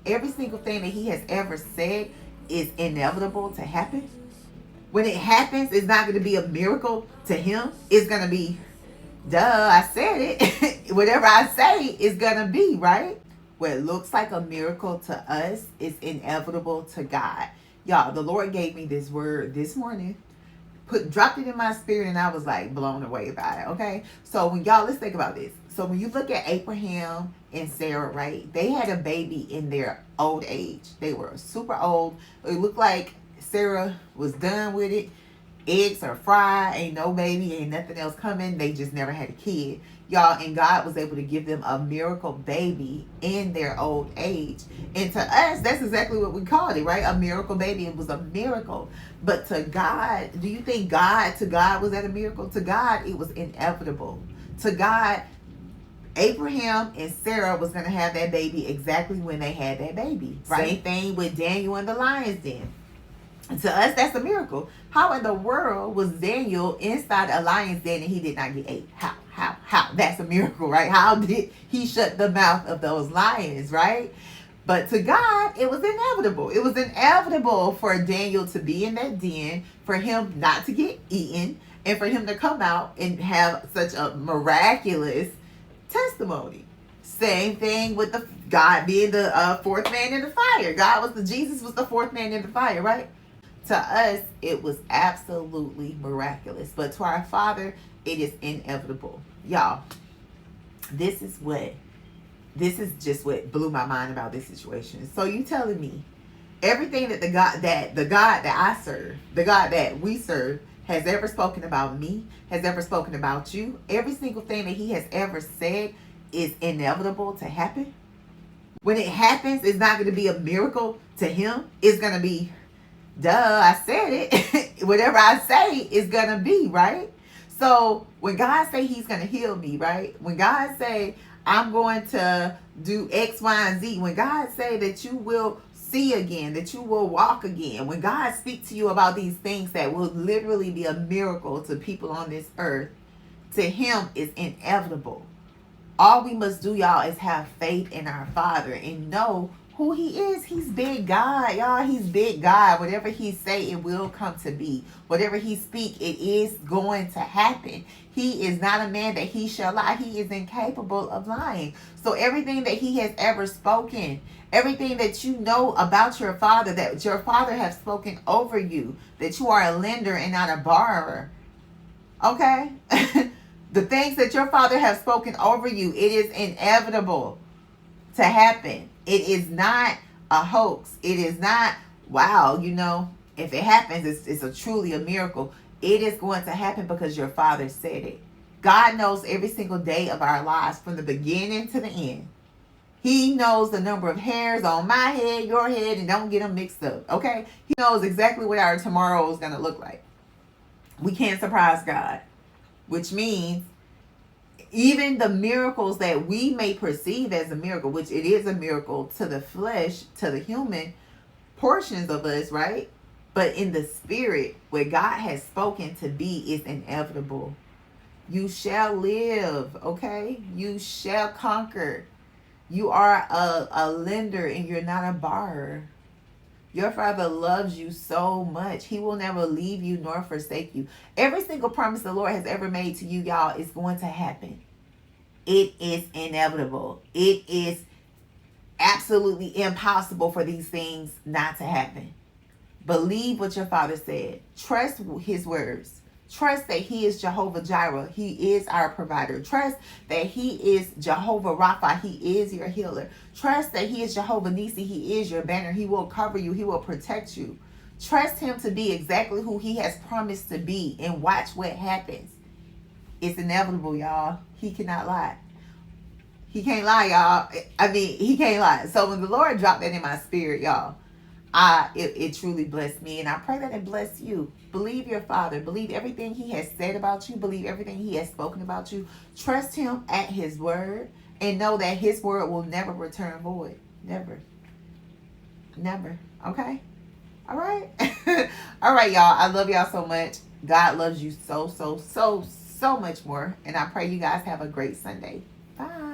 every single thing that he has ever said is inevitable to happen? When it happens, it's not going to be a miracle to him. It's going to be, duh, I said it. Whatever I say is going to be, right? What looks like a miracle to us is inevitable to God. Y'all, the Lord gave me this word this morning, dropped it in my spirit, and I was like blown away by it. Okay, so when y'all, let's think about this. So when you look at Abraham and Sarah, right, they had a baby in their old age. They were super old. It looked like Sarah was done with it. Eggs are fried, ain't no baby, ain't nothing else coming. They just never had a kid, y'all, and God was able to give them a miracle baby in their old age. And to us, that's exactly what we called it, right? A miracle baby. It was a miracle. But to God, do you think to God was that a miracle? To God, it was inevitable. To God, Abraham and Sarah was going to have that baby exactly when they had that baby. Right? Same thing with Daniel and the lion's den. To us, that's a miracle. How in the world was Daniel inside a lion's den and he did not get ate? How? That's a miracle, right? How did he shut the mouth of those lions, right? But to God, it was inevitable. It was inevitable for Daniel to be in that den, for him not to get eaten, and for him to come out and have such a miraculous testimony. Same thing with the God being the fourth man in the fire. Jesus was the fourth man in the fire, right? To us, it was absolutely miraculous. But to our Father, it is inevitable. Y'all, this is just what blew my mind about this situation. So you telling me everything that the God that I serve, the God that we serve, has ever spoken about me, has ever spoken about you, every single thing that he has ever said is inevitable to happen? When it happens, it's not going to be a miracle to him. It's going to be, duh, I said it. Whatever I say is going to be, right? So when God say he's going to heal me, right? When God say I'm going to do X, Y, and Z, when God say that you will see again, that you will walk again, when God speaks to you about these things that will literally be a miracle to people on this earth, to him is inevitable. All we must do, y'all, is have faith in our Father and know who he is. He's big God, y'all. He's big God. Whatever he say, it will come to be. Whatever he speak, it is going to happen. He is not a man that he shall lie. He is incapable of lying. So everything that he has ever spoken, everything that you know about your Father, that your Father has spoken over you, that you are a lender and not a borrower. Okay? The things that your Father has spoken over you, it is inevitable to happen. It is not a hoax. It is not, wow, if it happens, it's a truly a miracle. It is going to happen because your Father said it. God knows every single day of our lives from the beginning to the end. He knows the number of hairs on my head, your head, and don't get them mixed up, okay? He knows exactly what our tomorrow is going to look like. We can't surprise God, which means even the miracles that we may perceive as a miracle, which it is a miracle to the flesh, to the human portions of us, right? But in the spirit, what God has spoken to be is inevitable. You shall live, okay? You shall conquer. You are a lender and you're not a borrower. Your Father loves you so much. He will never leave you nor forsake you. Every single promise the Lord has ever made to you, y'all, is going to happen. It is inevitable. It is absolutely impossible for these things not to happen. Believe what your Father said. Trust his words. Trust that he is Jehovah Jireh. He is our provider. Trust that he is Jehovah Rapha. He is your healer. Trust that he is Jehovah Nisi. He is your banner. He will cover you. He will protect you. Trust him to be exactly who he has promised to be and watch what happens. It's inevitable, y'all. He cannot lie. He can't lie, y'all. He can't lie. So when the Lord dropped that in my spirit, y'all, it truly blessed me, and I pray that it bless you. Believe your Father. Believe everything he has said about you. Believe everything he has spoken about you. Trust him at his word, and know that his word will never return void. Never. Okay? All right? All right, y'all. I love y'all so much. God loves you so much more, and I pray you guys have a great Sunday. Bye.